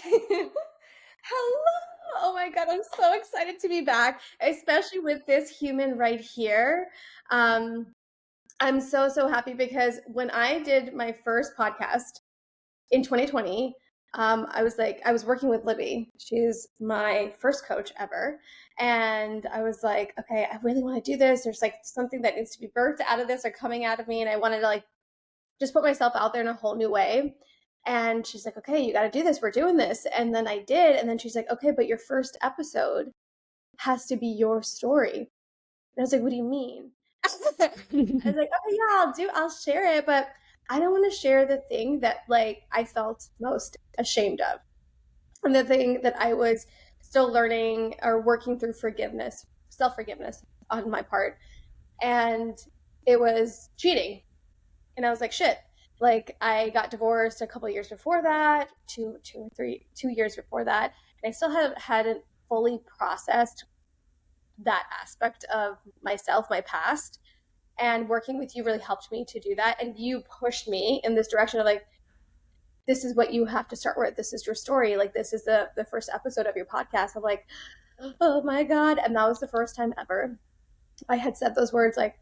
Hello. Oh my God, I'm so excited to be back, especially with this human right here. Um, I'm so happy because when I did my first podcast in 2020, I was working with Libby. She's my first coach ever. And I was like, okay, I really want to do this. There's like something that needs to be birthed out of this or coming out of me. And I wanted to like just put myself out there in a whole new way. And she's like, okay, you got to do this. We're doing this. And then I did. And then she's like, okay, but your first episode has to be your story. And I was like, what do you mean? I was like, okay, yeah, I'll share it. But I don't want to share the thing that like I felt most ashamed of. And the thing that I was still learning or working through forgiveness, self-forgiveness on my part. And it was cheating. And I was like, shit. Like I got divorced a couple years before that, 2 years before that, and I still hadn't fully processed that aspect of myself, my past. And working with you really helped me to do that. And you pushed me in this direction of like, this is what you have to start with. This is your story. Like this is the first episode of your podcast. I'm like, oh my God. And that was the first time ever I had said those words like,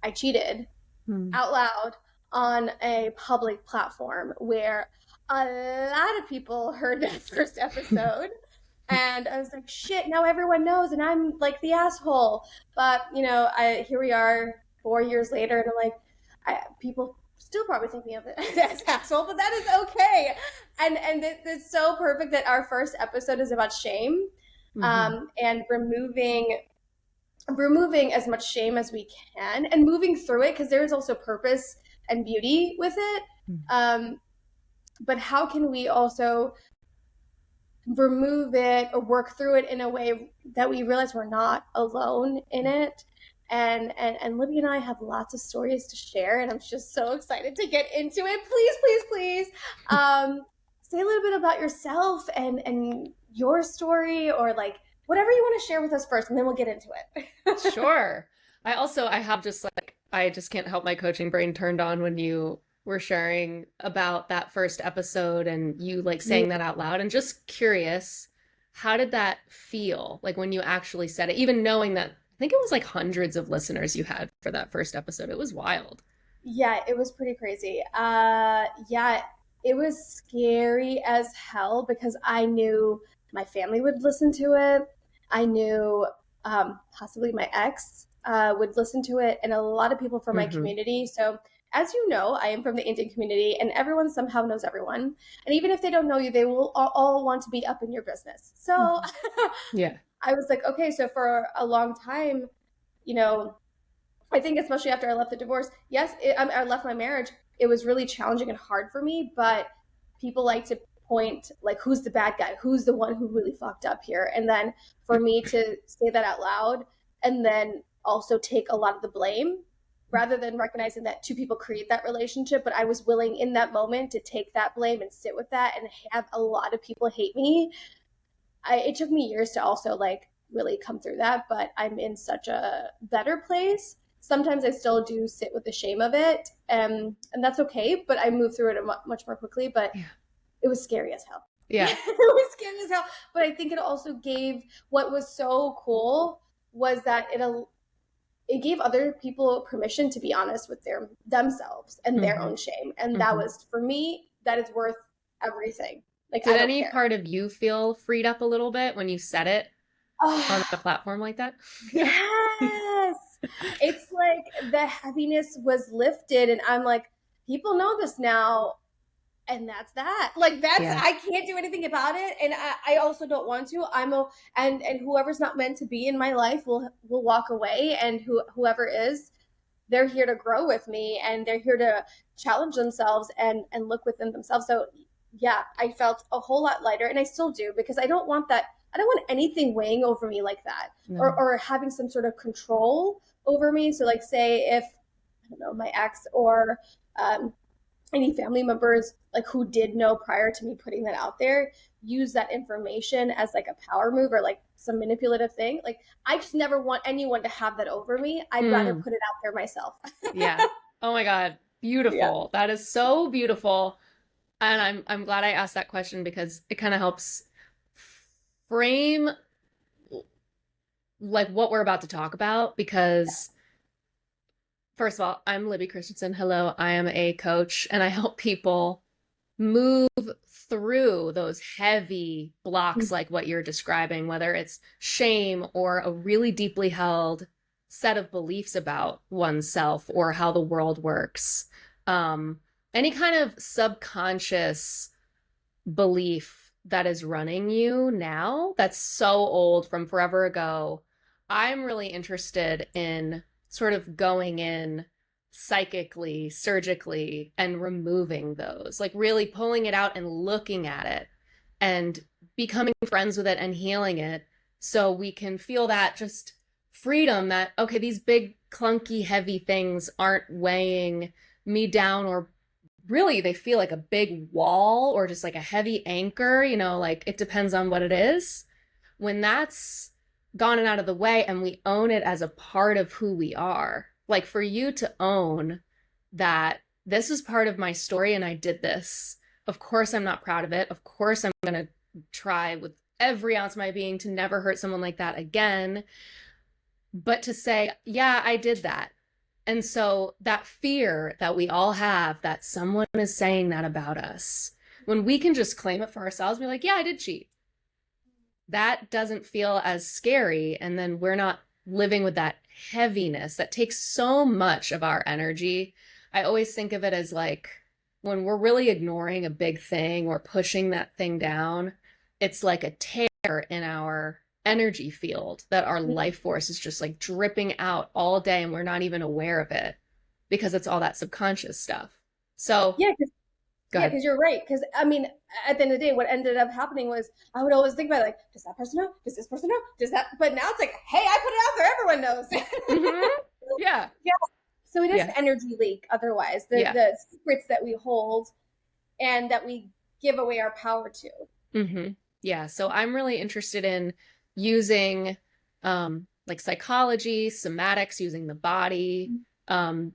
I cheated out loud on a public platform where a lot of people heard that first episode. And I was like, shit, now everyone knows, and I'm like the asshole. But, here we are 4 years later, and I'm like, people still probably think me of it as asshole, but that is okay. And it's so perfect that our first episode is about shame, and removing as much shame as we can and moving through it because there is also purpose and beauty with it. But how can we also remove it or work through it in a way that we realize we're not alone in it? And Libby and I have lots of stories to share, and I'm just so excited to get into it. Please, say a little bit about yourself and your story, or like whatever you want to share with us first, and then we'll get into it. Sure. I have just like, I just can't help my coaching brain turned on when you were sharing about that first episode and you like saying that out loud, and just curious, how did that feel? Like when you actually said it, even knowing that, I think it was like hundreds of listeners you had for that first episode. It was wild. Yeah, it was pretty crazy. Yeah, it was scary as hell because I knew my family would listen to it. I knew possibly my ex would listen to it, and a lot of people from my community. So, as you know, I am from the Indian community, and everyone somehow knows everyone. And even if they don't know you, they will all want to be up in your business. So, Yeah. I was like, okay, so for a long time, you know, I think especially after I left the divorce, yes, I left my marriage. It was really challenging and hard for me, but people like to point like, who's the bad guy? Who's the one who really fucked up here? And then for me to say that out loud and then also take a lot of the blame rather than recognizing that two people create that relationship. But I was willing in that moment to take that blame and sit with that and have a lot of people hate me. It took me years to also like really come through that, but I'm in such a better place. Sometimes I still do sit with the shame of it, and that's okay. But I move through it much more quickly. But it was scary as hell. Yeah. It was scary as hell. But I think it also gave, what was so cool was that it gave other people permission to be honest with themselves and their own shame, and that was, for me, that is worth everything. Like, Did I don't any care. part of you feel freed up a little bit when you said it on a platform like that? Yes. It's like the heaviness was lifted, and I'm like, people know this now, and that's that. Like I can't do anything about it, and I also don't want to. And whoever's not meant to be in my life will walk away, and whoever is, they're here to grow with me, and they're here to challenge themselves and look within themselves. So yeah, I felt a whole lot lighter, and I still do, because I don't want that. I don't want anything weighing over me like that, or having some sort of control over me. So like, say if, I don't know, my ex or any family members like who did know prior to me putting that out there use that information as like a power move or like some manipulative thing, like I just never want anyone to have that over me. I'd rather put it out there myself. Yeah. Oh my God. Beautiful. Yeah. That is so beautiful. And I'm glad I asked that question because it kind of helps frame like what we're about to talk about. Because first of all, I'm Libby Christensen. Hello, I am a coach and I help people move through those heavy blocks like what you're describing, whether it's shame or a really deeply held set of beliefs about oneself or how the world works. Um, any kind of subconscious belief that is running you now that's so old from forever ago. I'm really interested in sort of going in psychically, surgically, and removing those, like really pulling it out and looking at it and becoming friends with it and healing it so we can feel that just freedom that, okay, these big, clunky, heavy things aren't weighing me down or really they feel like a big wall or just like a heavy anchor, like it depends on what it is. When that's gone and out of the way and we own it as a part of who we are, like for you to own that this is part of my story and I did this. Of course, I'm not proud of it. Of course, I'm going to try with every ounce of my being to never hurt someone like that again. But to say, yeah, I did that. And so that fear that we all have that someone is saying that about us, when we can just claim it for ourselves, be like, yeah, I did cheat. That doesn't feel as scary. And then we're not living with that heaviness that takes so much of our energy. I always think of it as like when we're really ignoring a big thing or pushing that thing down, it's like a tear in our energy field that our life force is just like dripping out all day and we're not even aware of it because it's all that subconscious stuff. So, Yeah, go ahead. because you're right. Because I mean, at the end of the day, what ended up happening was I would always think about like, does that person know? Does this person know? Does that? But now it's like, hey, I put it out there. Everyone knows. Mm-hmm. Yeah. Yeah. So it is Yeah. an energy leak. Otherwise, Yeah. the secrets that we hold and that we give away our power to. Mm-hmm. Yeah. So I'm really interested in using like psychology, somatics, using the body, um,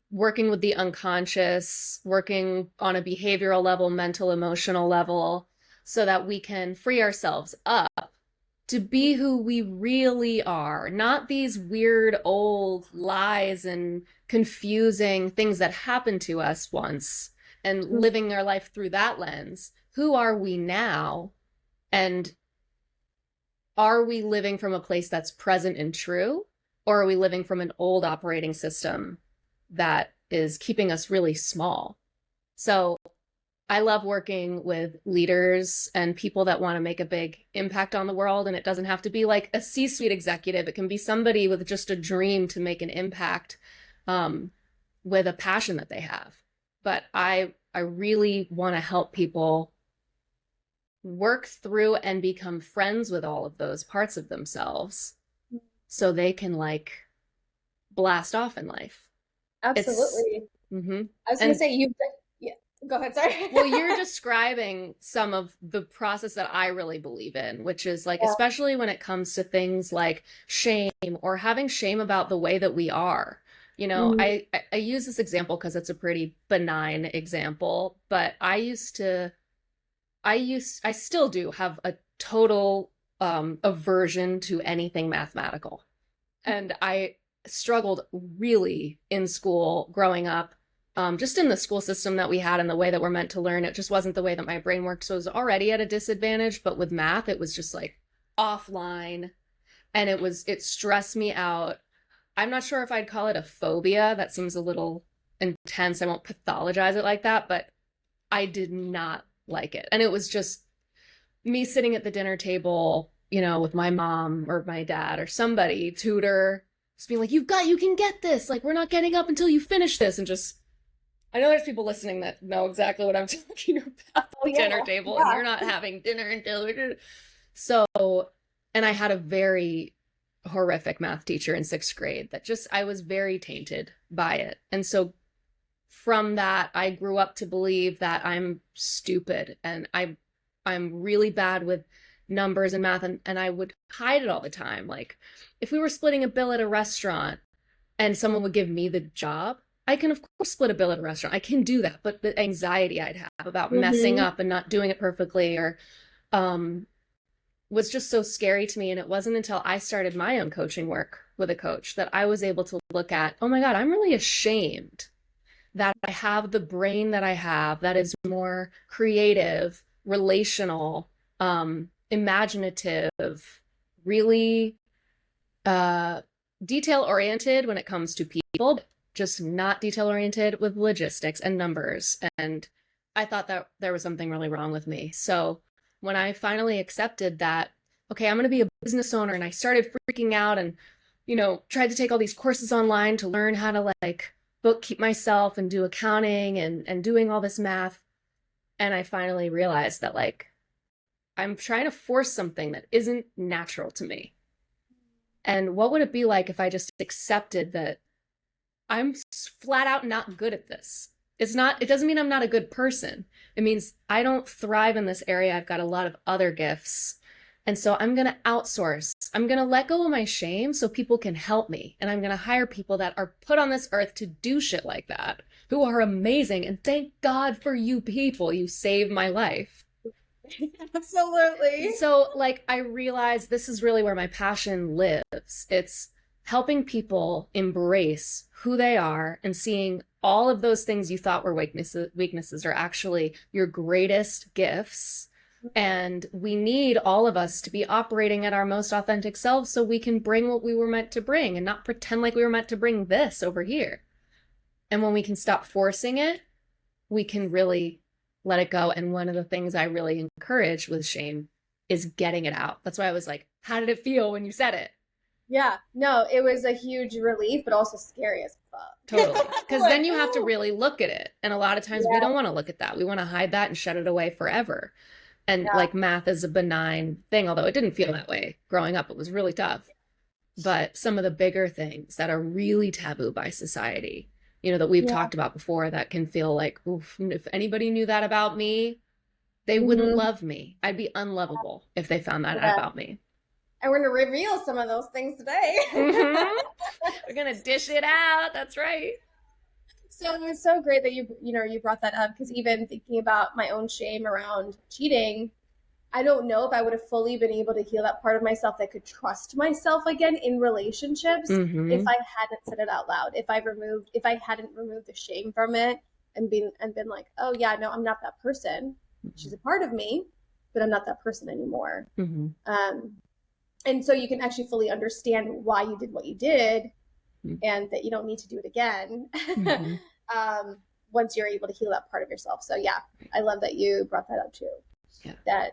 working with the unconscious, working on a behavioral level, mental, emotional level, so that we can free ourselves up to be who we really are, not these weird old lies and confusing things that happened to us once and living our life through that lens. Who are we now? And are we living from a place that's present and true? Or are we living from an old operating system that is keeping us really small? So I love working with leaders and people that want to make a big impact on the world. And it doesn't have to be like a C-suite executive. It can be somebody with just a dream to make an impact with a passion that they have. But I really want to help people work through and become friends with all of those parts of themselves so they can like blast off in life. Absolutely. Mm-hmm. I was going to say yeah. Go ahead. Sorry. Well, you're describing some of the process that I really believe in, which is like, especially when it comes to things like shame or having shame about the way that we are. I use this example because it's a pretty benign example, but I still do have a total aversion to anything mathematical. And I struggled really in school growing up, just in the school system that we had and the way that we're meant to learn. It just wasn't the way that my brain worked. So I was already at a disadvantage, but with math, it was just like offline and it stressed me out. I'm not sure if I'd call it a phobia. That seems a little intense. I won't pathologize it like that, but I did not like it. And it was just me sitting at the dinner table, with my mom or my dad or somebody, tutor, just being like, you can get this. Like, we're not getting up until you finish this. And just, I know there's people listening that know exactly what I'm talking about. Dinner table, and you're not having dinner until. So, and I had a very horrific math teacher in 6th grade that I was very tainted by it. And so from that, I grew up to believe that I'm stupid and I'm really bad with numbers and math, and I would hide it all the time. Like if we were splitting a bill at a restaurant and someone would give me the job, I can of course split a bill at a restaurant. I can do that, but the anxiety I'd have about messing Mm-hmm. up and not doing it perfectly or um was just so scary to me. And it wasn't until I started my own coaching work with a coach that I was able to look at, oh my God, I'm really ashamed that I have the brain that I have that is more creative, relational, imaginative, really detail oriented when it comes to people, just not detail oriented with logistics and numbers. And I thought that there was something really wrong with me. So when I finally accepted that, okay, I'm going to be a business owner, and I started freaking out and, tried to take all these courses online to learn how to like bookkeep myself and do accounting and doing all this math. And I finally realized that like I'm trying to force something that isn't natural to me. And what would it be like if I just accepted that I'm flat out not good at this? It doesn't mean I'm not a good person. It means I don't thrive in this area. I've got a lot of other gifts. And so I'm going to outsource. I'm going to let go of my shame so people can help me. And I'm going to hire people that are put on this earth to do shit like that, who are amazing. And thank God for you people. You saved my life. Absolutely. So, like, I realized this is really where my passion lives. It's helping people embrace who they are and seeing all of those things you thought were weaknesses are actually your greatest gifts. And we need all of us to be operating at our most authentic selves so we can bring what we were meant to bring and not pretend like we were meant to bring this over here. And when we can stop forcing it, we can really let it go. And one of the things I really encourage with shame is getting it out. That's why I was like, how did it feel when you said it? Yeah, no, it was a huge relief, but also scary as fuck. Totally. Because Like, then you have to really look at it. And a lot of times we yeah, don't want to look at that. We want to hide that and shut it away forever. And yeah, like math is a benign thing, although it didn't feel that way growing up. It was really tough. But some of the bigger things that are really taboo by society, that we've yeah. talked about before, that can feel like, oof, if anybody knew that about me, they wouldn't Hmm. love me. I'd be unlovable if they found that out Yeah. about me. And we're going to reveal some of those things today. Mm-hmm. We're going to dish it out. That's right. So it was so great that you brought that up because even thinking about my own shame around cheating, I don't know if I would have fully been able to heal that part of myself that could trust myself again in relationships if Mm-hmm. I hadn't said it out loud. If I hadn't removed the shame from it and been like, oh yeah, no, I'm not that person. She's a part of me, but I'm not that person anymore. Mm-hmm. Um, and so you can actually fully understand why you did what you did and that you don't need to do it again. Mm-hmm. um, once you're able to heal that part of yourself. So yeah, I love that you brought that up too. Yeah. That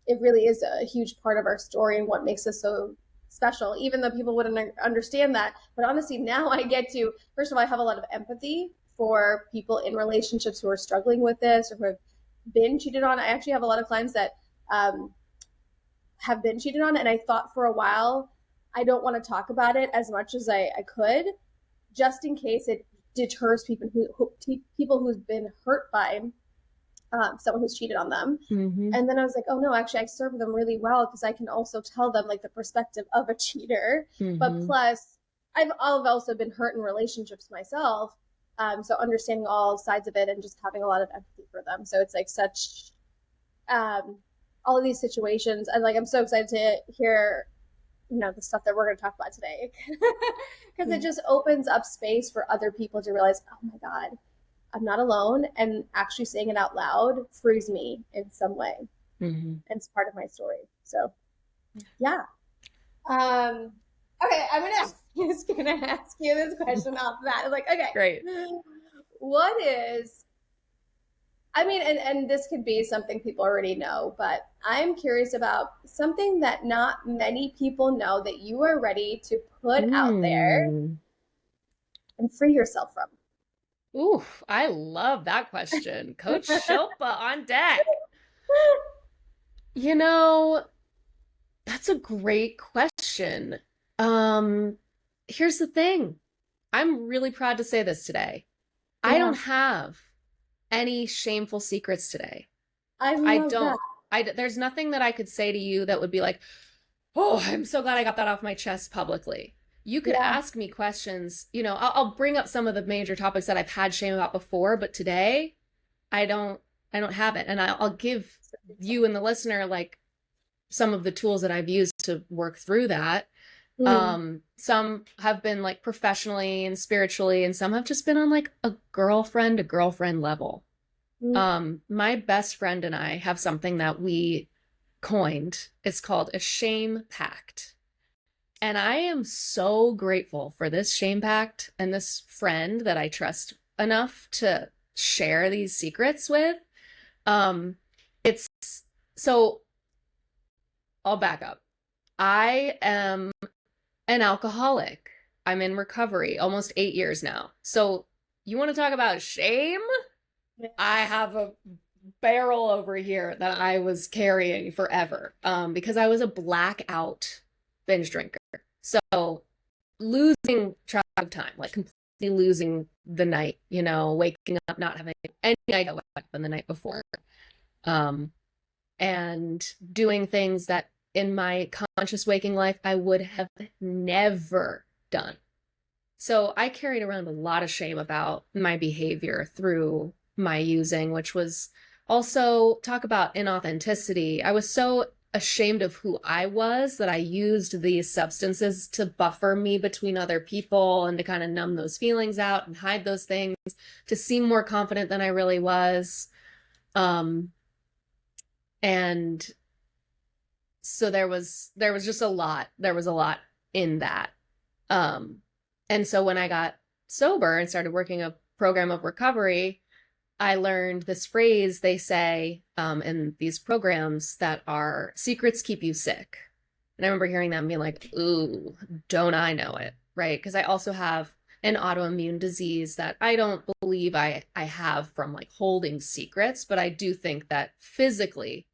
it really is a huge part of our story and what makes us so special, even though people wouldn't understand that. But honestly, now I get to, first of all, I have a lot of empathy for people in relationships who are struggling with this or who have been cheated on. I actually have a lot of clients that um, have been cheated on. And I thought for a while, I don't want to talk about it as much as I could, just in case it deters people who've been hurt by someone who's cheated on them. Mm-hmm. And then I was like, oh no, actually, I serve them really well because I can also tell them like the perspective of a cheater. But Mm-hmm. plus, I've also been hurt in relationships myself. So understanding all sides of it and just having a lot of empathy for them. So it's like such all of these situations. And like, I'm so excited to hear, the stuff that we're going to talk about today because it just opens up space for other people to realize, oh my God, I'm not alone. And actually saying it out loud frees me in some way. Mm-hmm. And it's part of my story. So, yeah. Okay, just gonna ask you this question off that. It's like, okay, Great. what is? I mean, and this could be something people already know, but I'm curious about something that not many people know that you are ready to put out there and free yourself from. Ooh, I love that question. Coach Shilpa on deck. You know, that's a great question. Here's the thing. I'm really proud to say this today. I Yeah, don't have any shameful secrets today. I I love that. don't. There's nothing that I could say to you that would be like, "Oh, I'm so glad I got that off my chest publicly." You could Yeah. ask me questions. I'll bring up some of the major topics that I've had shame about before, but today I don't I don't have it. And I'll give you and the listener like some of the tools that I've used to work through that. Mm, Some have been like professionally and spiritually, and some have just been on like a girlfriend level. mm, My best friend and I have something that we coined. It's called a shame pact. And I am so grateful for this shame pact and this friend that I trust enough to share these secrets with. It's so I'll back up. I am an alcoholic. I'm in recovery almost 8 years now. So you want to talk about shame? yeah. I have a barrel over here that I was carrying forever because I was a blackout binge drinker. So losing track of time, like completely losing the night, waking up, not having any idea what happened the night before, um, and doing things that in my conscious waking life I would have never done. So I carried around a lot of shame about my behavior through my using, which was also talk about inauthenticity. I was so ashamed of who I was that I used these substances to buffer me between other people and to kind of numb those feelings out and hide those things to seem more confident than I really was. Um, and so there was just a lot. There was a lot in that. Um, and so when I got sober and started working a program of recovery, I learned this phrase they say in these programs that are secrets keep you sick. And I remember hearing that and being like, ooh, don't I know it? Right. Because I also have an autoimmune disease that I don't believe I have from like holding secrets, but I do think that physically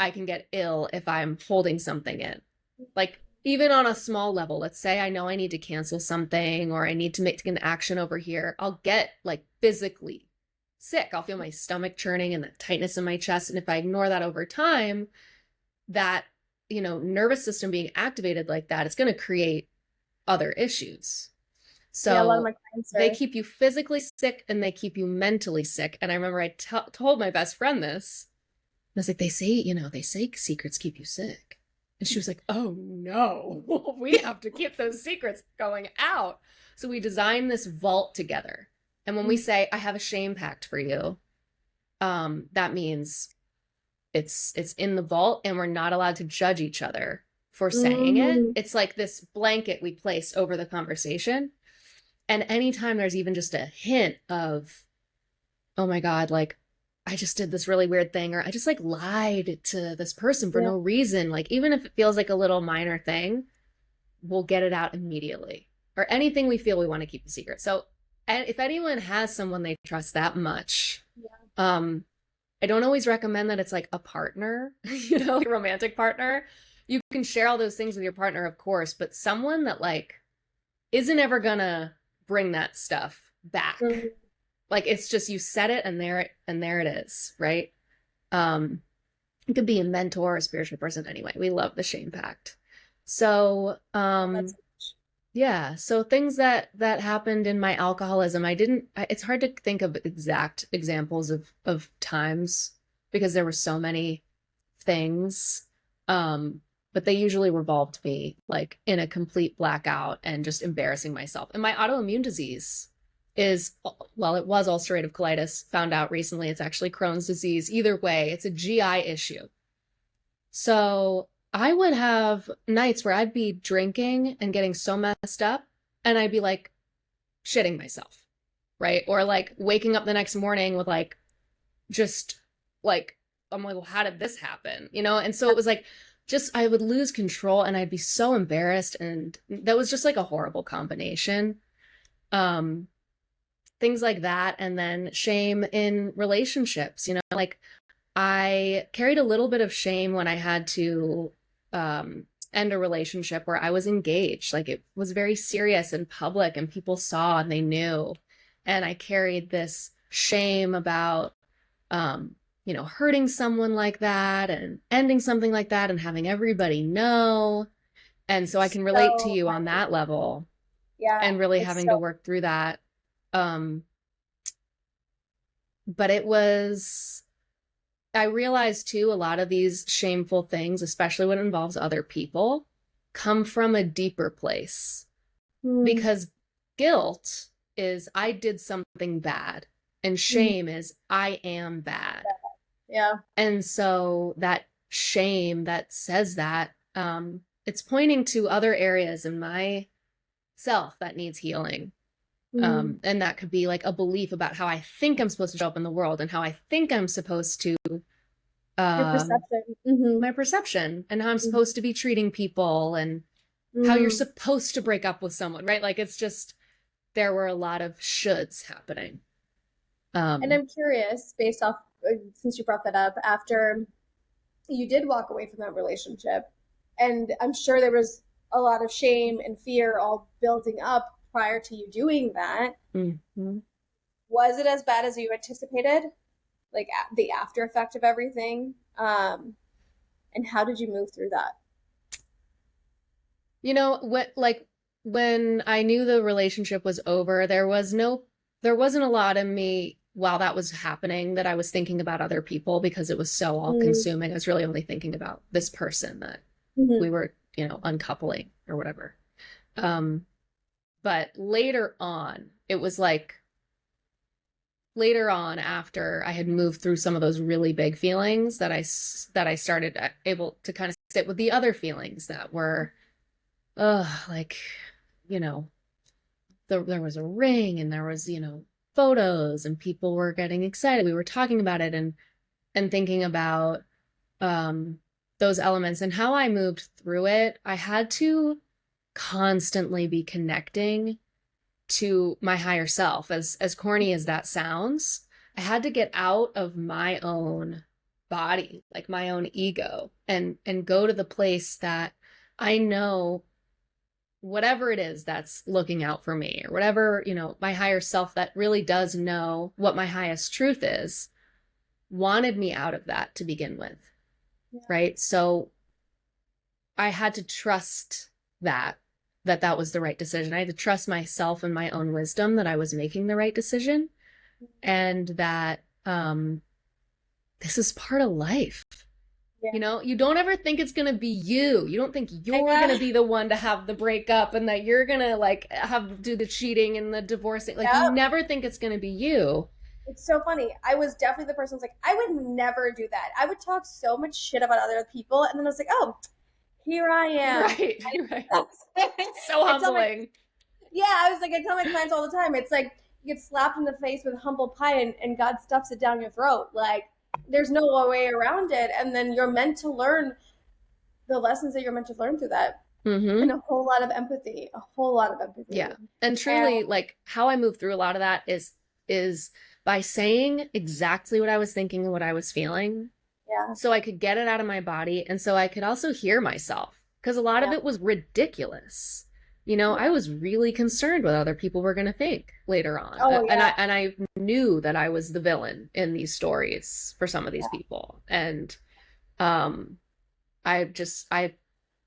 I can get ill if I'm holding something in. Like even on a small level, let's say I know I need to cancel something or I need to make an action over here, I'll get like physically sick. I'll feel my stomach churning and the tightness in my chest. And if I ignore that over time, that, nervous system being activated like that, it's going to create other issues. Yeah, a lot of So my clients they are. keep you physically sick and they keep you mentally sick. And I remember I told my best friend this. I was like, they say secrets keep you sick. And she was like, oh no, we have to keep those secrets going out. So we designed this vault together. And when we Mm, say, I have a shame pact for you, that means it's in the vault and we're not allowed to judge each other for saying it. mm, It's like this blanket we place over the conversation. And anytime there's even just a hint of, oh my God, like I just did this really weird thing, or I just like lied to this person for yeah. no reason, like even if it feels like a little minor thing, we'll get it out immediately. Or anything we feel we want to keep a secret. So, and if anyone has someone they trust that much, Yeah. um, I don't always recommend that it's like a partner, like a romantic partner. You can share all those things with your partner, of course, but someone that like isn't ever gonna bring that stuff back. Mm, Like it's just you said it and there it is, right? Um, it could be a mentor, a spiritual person. Anyway, we love the shame pact. So, that's yeah, so things that happened in my alcoholism, it's hard to think of exact examples of times because there were so many things. Um, but they usually revolved me like in a complete blackout and just embarrassing myself. And my autoimmune disease is, well, it was ulcerative colitis, found out recently it's actually Crohn's disease. Either way, it's a GI issue. So I would have nights where I'd be drinking and getting so messed up, and I'd be like shitting myself, right? Or like waking up the next morning with like, just like, I'm like, well, how did this happen? And so it was like, just, I would lose control and I'd be so embarrassed. And that was just like a horrible combination. Um, Things like that. And then shame in relationships, like I carried a little bit of shame when I had to end a relationship where I was engaged. Like it was very serious in public and people saw and they knew. And I carried this shame about, hurting someone like that and ending something like that and having everybody know. And so I can relate to So you on that level yeah, and really it's having so to work through that. Um, but it was, I realized too, a lot of these shameful things, especially when it involves other people, come from a deeper place mm, because guilt is I did something bad, and mhm, shame is I am bad. yeah. And so that shame that says that, it's pointing to other areas in my self that needs healing. Mm. And that could be like a belief about how I think I'm supposed to show up in the world and how I think I'm supposed to, Your um, perception. Hmm. my perception and how I'm supposed to be treating people and how you're Mm. supposed to break up with someone, right? Like it's just, there were a lot of shoulds happening. And Um, I'm curious, based off, since you brought that up, after you did walk away from that relationship, and I'm sure there was a lot of shame and fear all building up prior to you doing that. mhm. Was it as bad as you anticipated? Like the after effect of everything? And how did you move through that? You know, when I knew the relationship was over, there wasn't a lot in me while that was happening that I was thinking about other people because it was so all Mm-hmm. consuming. I was really only thinking about this person that we Mm-hmm. were, uncoupling or whatever. Um, but later on, it was like later on after I had moved through some of those really big feelings that I started able to kind of sit with the other feelings that were like, you know, there was a ring and there was, photos and people were getting excited. We were talking about it and thinking about um those elements and how I moved through it. I had to constantly be connecting to my higher self. As corny as that sounds, I had to get out of my own body, like my own ego, and go to the place that I know whatever it is that's looking out for me or whatever, my higher self that really does know what my highest truth is, wanted me out of that to begin with. Yeah. Right? So I had to trust that was the right decision. I had to trust myself and my own wisdom that I was making the right decision and that this is part of life. Yeah. You don't ever think it's going to be you. You don't think I you're going to know. be the one to have the breakup and that you're going to like do the cheating and the divorcing. Like you Yep. never think it's going to be you. It's so funny. I was definitely the person who's like, I would never do that. I would talk so much shit about other people, and then I was like, oh, here I am. Right. Right. It's so I tell my humbling. Yeah, I was like, I tell my clients all the time. It's like you get slapped in the face with humble pie, and God stuffs it down your throat. Like there's no way around it. And then you're meant to learn the lessons that you're meant to learn through that, and Mm-hmm. a whole lot of empathy, a whole lot of Yeah. empathy. And And truly, like how I moved through a lot of that is by saying exactly what I was thinking and what I was feeling yeah, so I could get it out of my body and so I could also hear myself because a lot of yeah, it was ridiculous. I yeah. was really concerned what other people were going to think later on. Oh And yeah, I knew that I was the villain in these stories for some of these yeah. people. And um I just I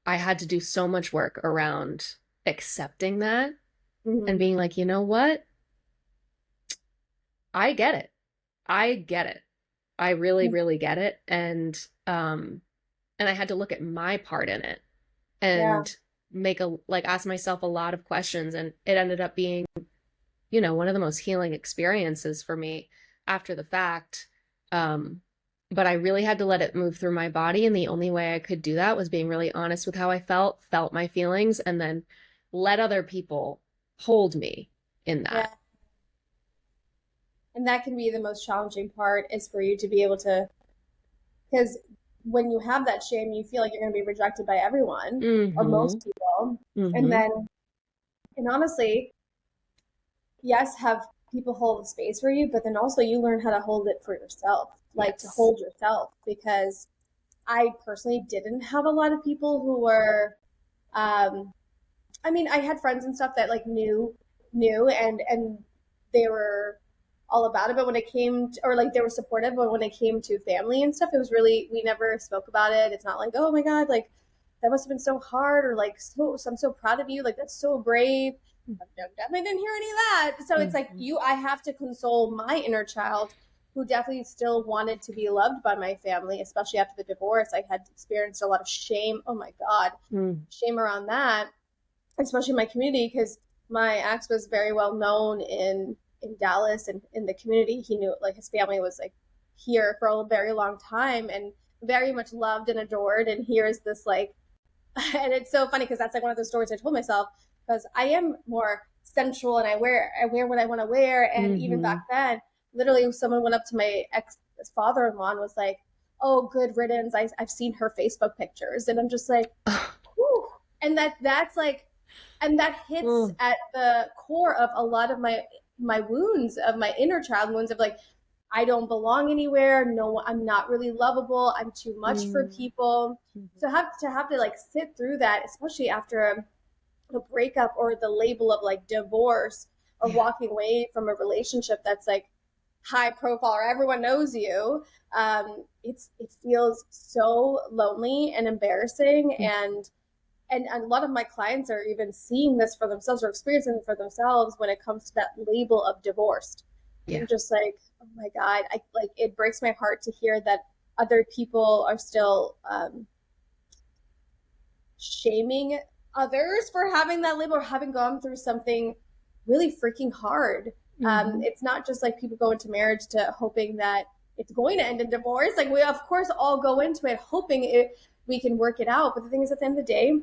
had to do so much work around accepting that and Mm-hmm. being like, "You know what? I get it. I get it. I really really get it." And I had to look at my part in it Yeah. and ask myself a lot of questions, and it ended up being, one of the most healing experiences for me after the fact. um but I really had to let it move through my body, and the only way I could do that was being really honest with how I felt my feelings, and then let other people hold me in that. Yeah. And that can be the most challenging part, is for you to be able to, because when you have that shame, you feel like you're going to be rejected by everyone or Mm-hmm. most people. And Mm-hmm. then, and honestly, yes, have people hold the space for you, but then also you learn how to hold it for yourself, like to Yes. hold yourself. Because I personally didn't have a lot of people who were, um, I mean, I had friends and stuff that like knew, and they were all about it. But when it came to, or like they were supportive, but when it came to family and stuff, it was really, we never spoke about it. It's not like, oh my God, like that must have been so hard, or like, so I'm so proud of you, like that's so brave. I definitely didn't hear any of that. So it's like I have to console my inner child, who definitely still wanted to be loved by my family, especially after the divorce. I had experienced a lot of shame. Oh my God, shame around that, especially in my community, because my ex was very well known in Dallas and in the community. He knew, like, his family was like here for a very long time and very much loved and adored. And here's this like, and it's so funny because that's like one of the stories I told myself, because I am more sensual and I wear what I want to wear. And even back then, literally, someone went up to my ex father-in-law and was like, "Oh, good riddance. I've seen her Facebook pictures," and I'm just like, whew. And that's like, and that hits at the core of a lot of my wounds, of my inner child wounds, of like, I don't belong anywhere. No, I'm not really lovable. I'm too much for people. So have to like sit through that, especially after a breakup or the label of like divorce, or walking away from a relationship that's like high profile or everyone knows you. It feels so lonely and embarrassing, and a lot of my clients are even seeing this for themselves or experiencing it for themselves when it comes to that label of divorced. Yeah. I'm just like, oh my God, it breaks my heart to hear that other people are still shaming others for having that label or having gone through something really freaking hard. It's not just like people go into marriage to hoping that it's going to end in divorce. Like, we of course all go into it hoping we can work it out. But the thing is, at the end of the day,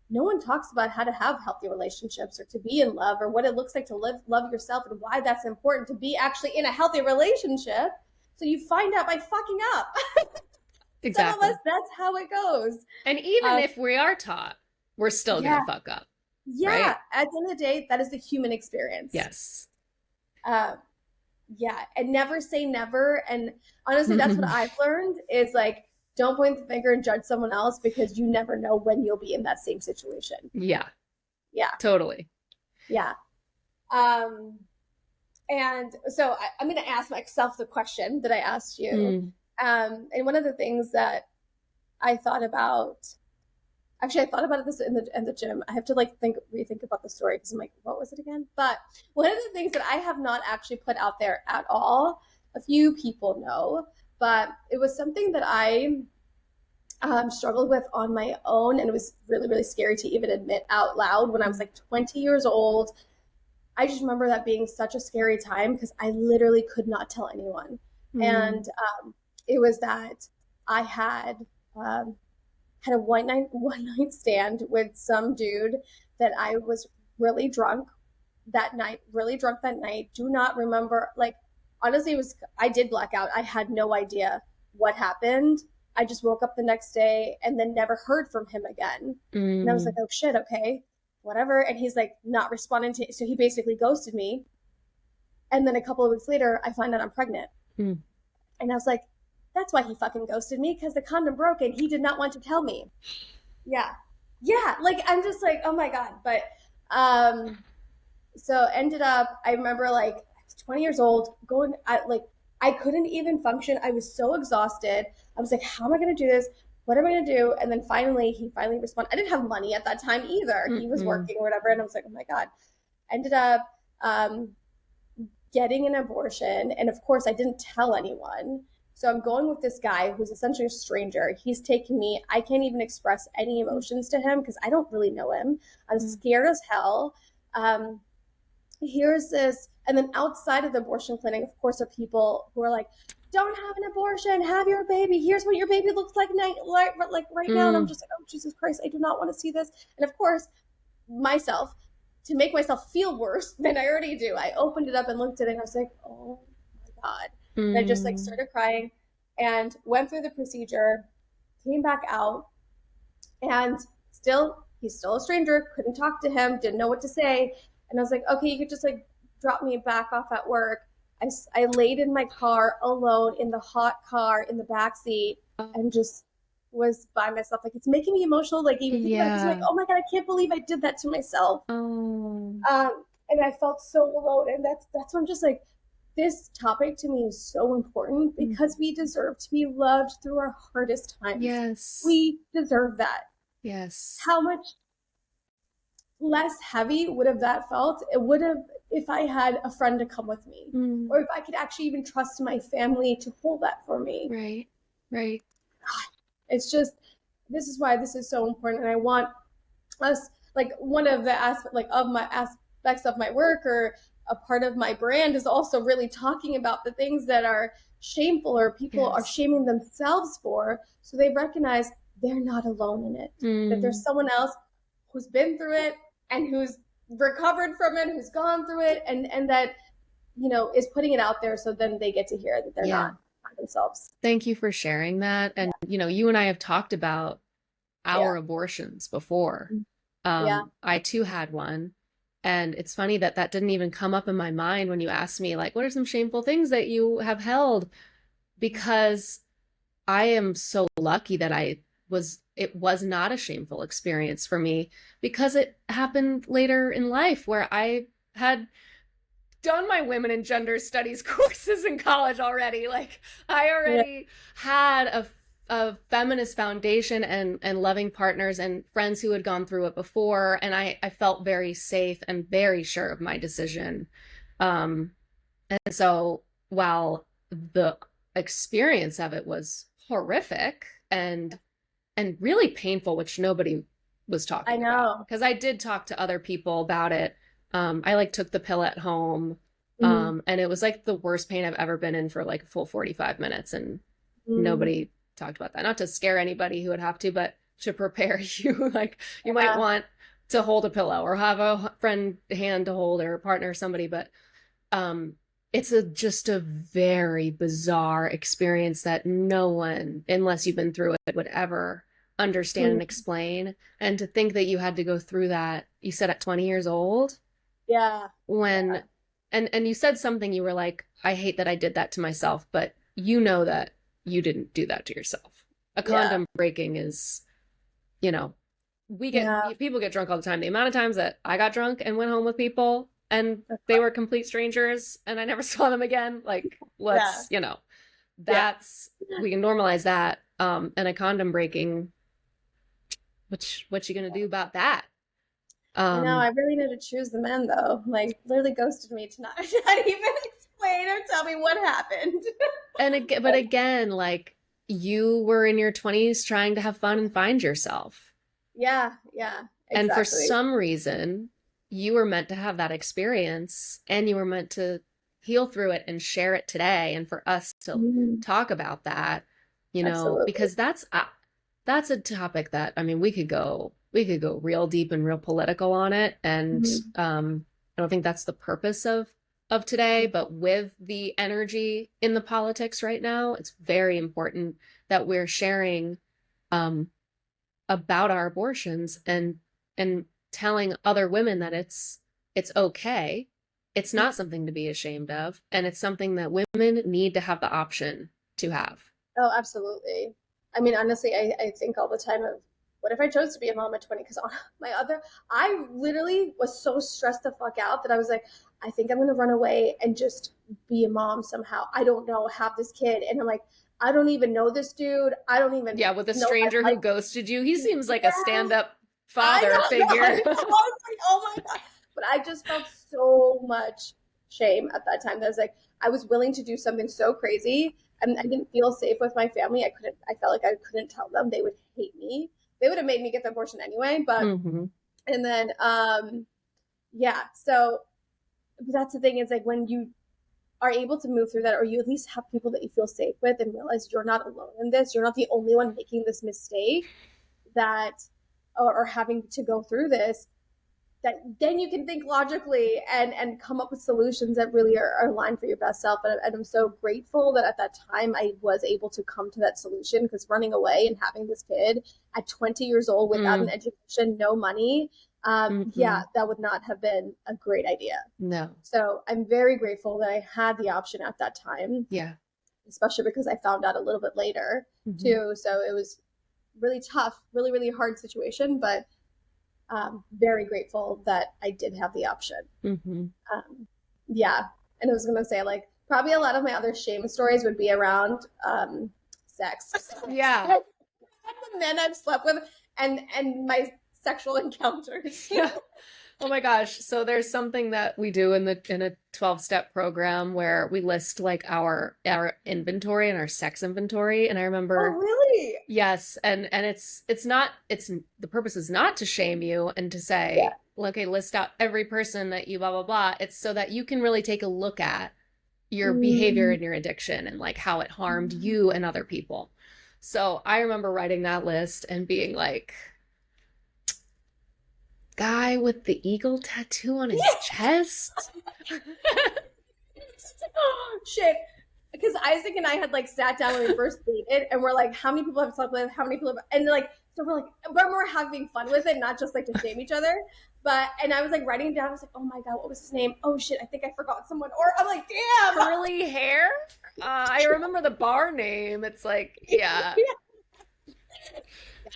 no one talks about how to have healthy relationships or to be in love, or what it looks like to love yourself, and why that's important to be actually in a healthy relationship. So you find out by fucking up. Exactly. Some of us, that's how it goes. And even if we are taught, we're still gonna fuck up. Yeah. Right? At the end of the day, that is the human experience. Yes. Yeah. And never say never. And honestly, that's what I've learned is like, don't point the finger and judge someone else, because you never know when you'll be in that same situation. Yeah. Yeah. Totally. Yeah. And so I'm going to ask myself the question that I asked you. And one of the things that I thought about, actually, I thought about this in the gym. I have to like rethink about the story, because I'm like, what was it again? But one of the things that I have not actually put out there at all, a few people know, but it was something that I struggled with on my own, and it was really, really scary to even admit out loud when I was like 20 years old. I just remember that being such a scary time, because I literally could not tell anyone. And it was that I had a one night stand with some dude that I was really drunk that night. Do not remember, like, honestly, I did black out. I had no idea what happened. I just woke up the next day and then never heard from him again. And I was like, oh shit, okay, whatever. And he's like not responding to, so he basically ghosted me. And then a couple of weeks later, I find out I'm pregnant. And I was like, that's why he fucking ghosted me, because the condom broke and he did not want to tell me. Yeah. Like, I'm just like, oh my God. But so ended up, I remember like I was 20 years old going, I couldn't even function. I was so exhausted. I was like, how am I going to do this? What am I going to do? And then he finally responded. I didn't have money at that time either. He was working or whatever. And I was like, oh my God. Ended up getting an abortion. And of course, I didn't tell anyone. So I'm going with this guy who's essentially a stranger. He's taking me. I can't even express any emotions to him because I don't really know him. I'm scared as hell. Here's this. And then outside of the abortion clinic, of course, are people who are like, don't have an abortion, have your baby. Here's what your baby looks like right now. And I'm just like, oh, Jesus Christ, I do not want to see this. And of course, myself, to make myself feel worse than I already do, I opened it up and looked at it and I was like, oh my God. And I just like started crying and went through the procedure, came back out, and he's still a stranger, couldn't talk to him, didn't know what to say. And I was like, okay, you could just like drop me back off at work. I laid in my car alone in the hot car in the backseat and just was by myself. Like, it's making me emotional. Like, even thinking about it, 'cause I'm like, oh my God, I can't believe I did that to myself. And I felt so alone. And that's when I'm just like, this topic to me is so important because we deserve to be loved through our hardest times. Yes. We deserve that. Yes. how much less heavy would have that felt? It would have if I had a friend to come with me, Mm, or if I could actually even trust my family to hold that for me. right. Right. It's just, this is why this is so important. And I want us, like, one of the aspects, like, of my aspects of my work, or a part of my brand, is also really talking about the things that are shameful or people are Yes. shaming themselves for, so they recognize they're not alone in it, that there's Mm, someone else who's been through it and who's recovered from it, who's gone through it, and that, is putting it out there, so then they get to hear that they're yeah. not by themselves. Thank you for sharing that. And, you and I have talked about Yeah. our abortions before. Yeah. I too had one. And it's funny that that didn't even come up in my mind when you asked me, like, what are some shameful things that you have held? Because I am so lucky that it was not a shameful experience for me, because it happened later in life, where I had done my women and gender studies courses in college already. Like, I Yeah. already had a feminist foundation, and loving partners and friends who had gone through it before. And I felt very safe and very sure of my decision. Um, and so while the experience of it was horrific and really painful, which nobody was I talking about, know. because I did talk to other people about it. I like took the pill at home, Mm-hmm. and it was like the worst pain I've ever been in for like a full 45 minutes, and Mm-hmm. nobody talked about that. Not to scare anybody who would have to, but to prepare you. Like, you might Yeah. want to hold a pillow or have a friend hand to hold, or a partner or somebody, but um it's just a very bizarre experience that no one, unless you've been through it, would ever understand and Mm-hmm. explain. And to think that you had to go through that, you said at 20 years old, Yeah. Yeah. when and you said something, you were like, I hate that I did that to myself, but you know that you didn't do that to yourself. A Yeah. condom breaking is, you know, Yeah. people get drunk all the time. The amount of times that I got drunk and went home with people and they were complete strangers and I never saw them again, like, Yeah. let's, Yeah. that's, we can normalize that. And a condom breaking, which what you gonna do about that? I know. um I really need to choose the men, though. Like, literally ghosted me tonight. Not even explain or tell me what happened. and again, but again, like, you were in your 20s trying to have fun and find yourself. Yeah. Yeah. And for Exactly. some reason, you were meant to have that experience, and you were meant to heal through it and share it today. And for us to Mm-hmm. talk about that, Absolutely. because that's a topic that, I mean, we could go real deep and real political on it. And Mm-hmm. I don't think that's the purpose of today, but with the energy in the politics right now, it's very important that we're sharing um, about our abortions, and telling other women that it's okay. It's not something to be ashamed of, and it's something that women need to have the option to have. Oh, absolutely. I mean, honestly, I think all the time of, what if I chose to be a mom at 20? Because I literally was so stressed the fuck out that I was like, I think I'm going to run away and just be a mom somehow. I don't know, have this kid. And I'm like, I don't even know this dude. I don't even Yeah, with a know if stranger I who like. ghosted you, he seems like a Yeah, stand-up I father know, no, I figure. know. I was like, oh my God. But I just felt so much shame at that time. That I was like, I was willing to do something so crazy. And I didn't feel safe with my family. I felt like I couldn't tell them. They would hate me. They would have made me get the abortion anyway. But, Mm-hmm. and then, yeah. So that's the thing, is like, when you are able to move through that, or you at least have people that you feel safe with and realize you're not alone in this, you're not the only one making this mistake, that, or having to go through this, that then you can think logically and come up with solutions that really are aligned for your best self. And I'm so grateful that at that time I was able to come to that solution, because running away and having this kid at 20 years old without an Mm, education, no money, yeah, mm-hmm. that would not have been a great idea. No. So I'm very grateful that I had the option at that time, Yeah. especially because I found out a little bit later Mm-hmm. too. So it was really tough, really, really hard situation, but very grateful that I did have the option. Mm-hmm. Um, yeah. And I was going to say, like, probably a lot of my other shame stories would be around sex. Yeah. The men I've slept with. and my sexual encounters. Yeah. Oh my gosh. So there's something that we do in a 12-step program where we list like our inventory and our sex inventory. And I Oh, remember, really? yes, and it's not, it's the purpose is not to shame you and to Yeah. say, okay, list out every person that you blah blah blah. It's so that you can really take a look at your behavior Mm. and your addiction and like how it harmed you and other people. So I remember writing that list and being like, guy with the eagle tattoo on his chest. Oh, shit. Because Isaac and I had like sat down when we first dated, and we're like, how many people have slept with? How many people have, and like, so we're like, when we're having fun with it, not just like to shame each other. But and I was like writing down. I was like, oh my god, what was his name? Oh shit, I think I forgot someone. Or I'm like, damn. Curly hair. I remember the bar name. It's like, yeah.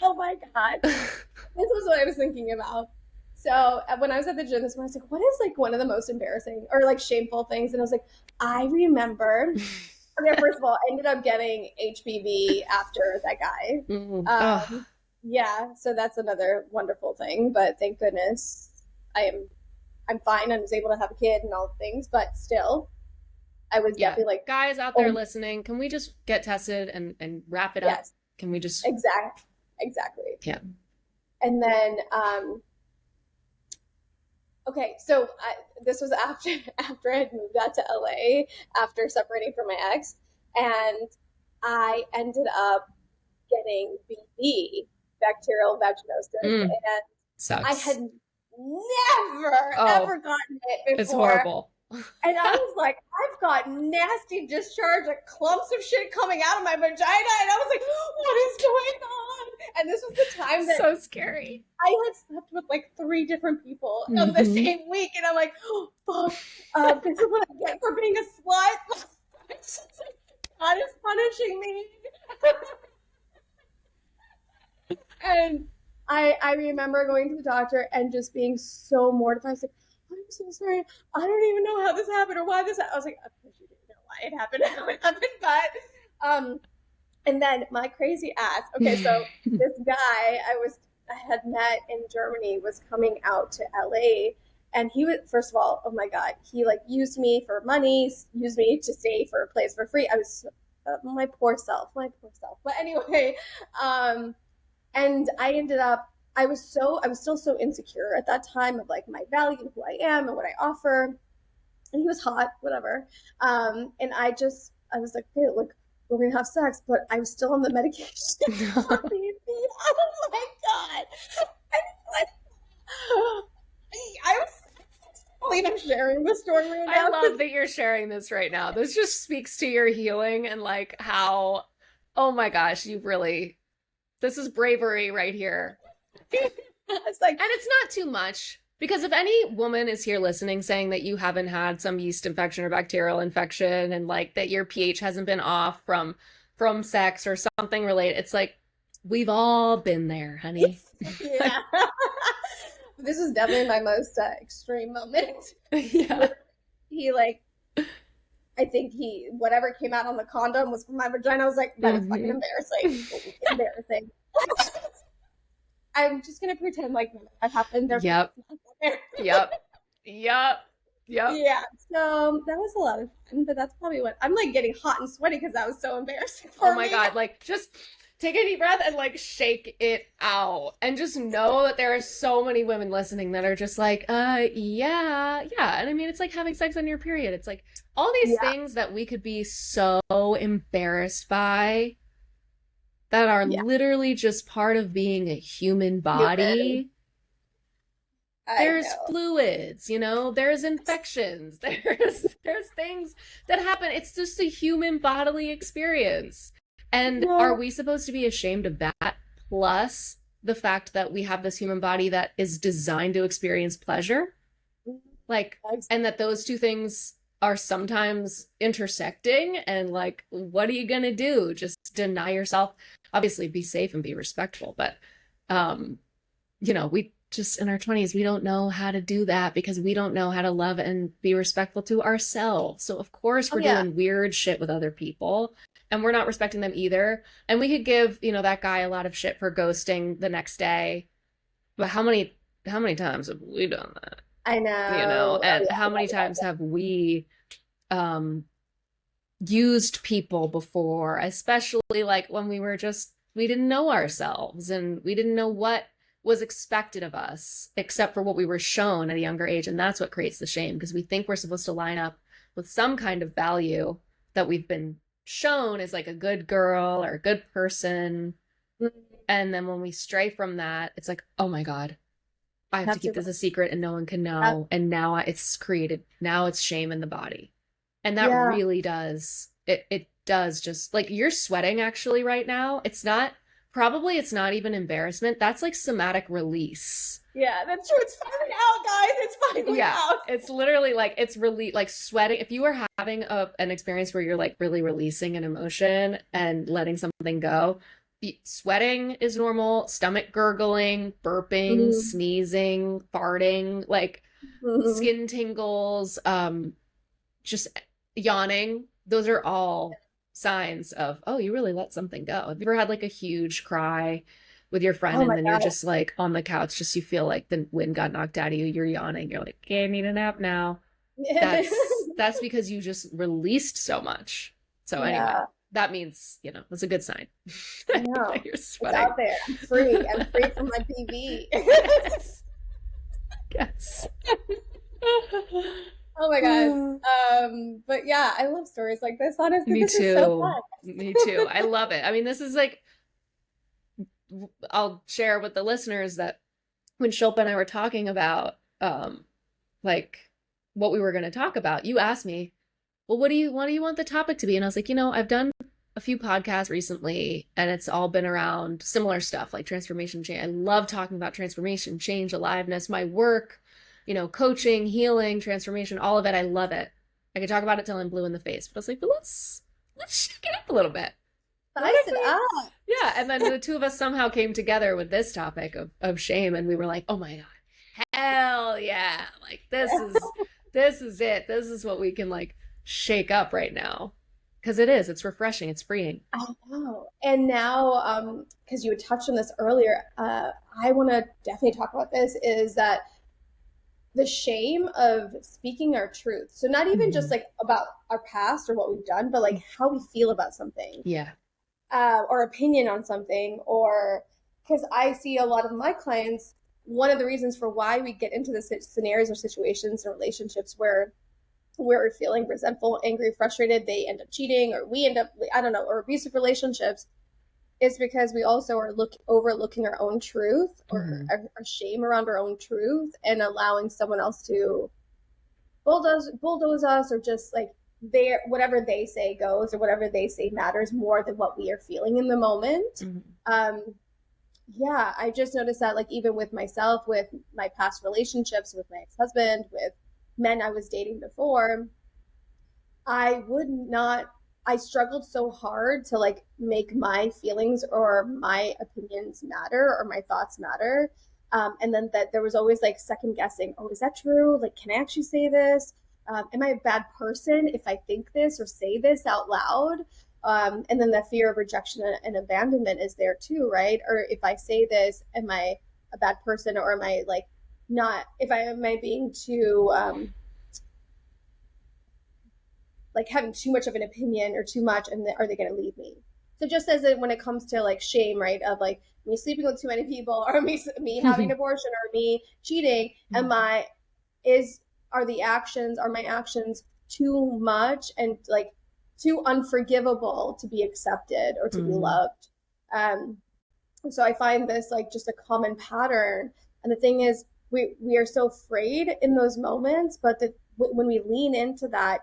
Oh my god, this was what I was thinking about. So when I was at the gym this morning, I was like, what is like one of the most embarrassing or like shameful things? And I was like, I remember. Okay, first of all, I ended up getting HPV after that guy. Ugh. Yeah, so that's another wonderful thing. But thank goodness I'm fine. I was able to have a kid and all the things, but still, I was Yeah. definitely like, Guys out there oh listening, can we just get tested and wrap it up? yes, Can we just, exactly. yeah. And then okay, so this was after I had moved out to LA after separating from my ex, and I ended up getting BV, bacterial vaginosis, Mm, and I sucks. had never Oh, ever gotten it it's before. horrible. And I was like, I've got nasty discharge, like clumps of shit coming out of my vagina. And I was like, what is going on? And this was the time that So scary. I had slept with like 3 different people on the Mm-hmm. same week. And I'm like, oh, fuck, this is what I get for being a slut. God is punishing me. And I remember going to the doctor and just being so mortified. I was like, I'm so sorry. I don't even know how this happened or why this happened. I was like, of course you didn't know why it happened, how it happened. But and then my crazy ass. Okay, so this guy I had met in Germany was coming out to LA, and he was, first of all, oh my god, he like used me for money, used me to stay for a place for free. I was my poor self, my poor self. But anyway, and I ended up I was still so insecure at that time of like my value and who I am and what I offer. And he was hot, whatever. And I was like, hey, look, we're gonna have sex, but I was still on the medication for BB. Oh my god! I was I believe I'm sharing this story right I now. love that you're sharing this right now. This just speaks to your healing and like how, oh my gosh, you've really, this is bravery right here. It's like, And it's not too much because if any woman is here listening saying that you haven't had some yeast infection or bacterial infection and like that your pH hasn't been off from sex or something related, it's like we've all been there, honey. yeah. This is definitely my most extreme moment. Yeah. He like, I think whatever came out on the condom was from my vagina. I was like, that is fucking embarrassing. Embarrassing. I'm just gonna pretend like none of that happened. Yep. Yep. Yep. Yep. Yeah. So that was a lot of fun, but that's probably what I'm like getting hot and sweaty because that was so embarrassing for Oh my me. God. Like just take a deep breath and like shake it out. And just know that there are so many women listening that are just like, yeah. And I mean, it's like having sex on your period. It's like all these things that we could be so embarrassed by that are literally just part of being a human body. There's fluids, there's infections, there's things that happen. It's just a human bodily experience. And are we supposed to be ashamed of that? Plus the fact that we have this human body that is designed to experience pleasure? Like, and that those two things are sometimes intersecting, and like, what are you gonna do? Just deny yourself? Obviously be safe and be respectful, but we just in our 20s, we don't know how to do that because we don't know how to love and be respectful to ourselves. So of course we're doing weird shit with other people and we're not respecting them either. And we could give, that guy a lot of shit for ghosting the next day. But how many times have we done that? I know. Oh And yeah, how many yeah, times have we um used people before, especially like when we didn't know ourselves and we didn't know what was expected of us except for what we were shown at a younger age. And that's what creates the shame, because we think we're supposed to line up with some kind of value that we've been shown as like a good girl or a good person. yeah. And then when we stray from that, it's like, oh my God, I have to Have to keep this a secret and no one can have, know. And now now it's shame in the body. And that yeah. really does, it does, just like you're sweating actually right now. It's not even embarrassment. That's like somatic release. Yeah, that's true. It's finally out, guys. It's finally Yeah. out. It's literally like, it's really like sweating. If you are having an experience where you're like really releasing an emotion and letting something go, sweating is normal, stomach gurgling, burping, Mm-hmm. sneezing, farting, like Mm-hmm. skin tingles, just yawning. Those are all signs of, oh, you really let something go. Have you ever had like a huge cry with your friend Oh and my then you're God. just like on the couch, just you feel like the wind got knocked out of you, you're yawning, you're like, okay, I need a nap now. That's because you just released so much. So anyway, Yeah, that means, that's a good sign. I know. That you're It's sweating. out there. I'm free. I'm free from my PV. Yes. Yes. Oh my God. But yeah, I love stories like this. Honestly, Me this is so too. fun. Me too. I love it. I mean, this is like, I'll share with the listeners that when Shilpa and I were talking about like what we were going to talk about, you asked me, well, what do you want the topic to be? And I was like, I've done a few podcasts recently and it's all been around similar stuff like transformation change. I love talking about transformation, change, aliveness, my work, coaching, healing, transformation, all of it. I love it. I could talk about it till I'm blue in the face, but I was like, but let's shake it up a little bit. What Spice if it we up. Yeah, and then the two of us somehow came together with this topic of shame, and we were like, oh my God, hell yeah. Like this is it. This is what we can like shake up right now. Because it's refreshing, it's freeing. I know. And now, because you had touched on this earlier, I want to definitely talk about this is that the shame of speaking our truth. So not even just Mhm. like about our past or what we've done, but like how we feel about something, Yeah. or opinion on something, or because I see a lot of my clients, one of the reasons for why we get into the scenarios or situations and relationships where we're feeling resentful, angry, frustrated, they end up cheating, or we end up, I don't know, or abusive relationships, is because we also are overlooking our own truth or Hmm. our shame around our own truth and allowing someone else to bulldoze us or just like their whatever they say goes or whatever they say matters more than what we are feeling in the moment. Hmm. um yeah, I just noticed that like even with myself, with my past relationships, with my ex-husband, with men I was dating before, I would not, I struggled so hard to like make my feelings or my opinions matter or my thoughts matter. And then that there was always like second guessing. Oh, is that true? Like, can I actually say this? Am I a bad person if I think this or say this out loud? And then the fear of rejection and abandonment is there too, right? Or if I say this, am I a bad person or am I like not, if I am I being too, like having too much of an opinion or too much, and are they going to leave me? So just as it, when it comes to like shame, right, of like me sleeping with too many people or me having an abortion or me cheating, am I, is, are the actions, are my actions too much and like too unforgivable to be accepted or to be Hmm. loved? um so I find this like just a common pattern. And the thing is, we are so afraid in those moments, but when we lean into that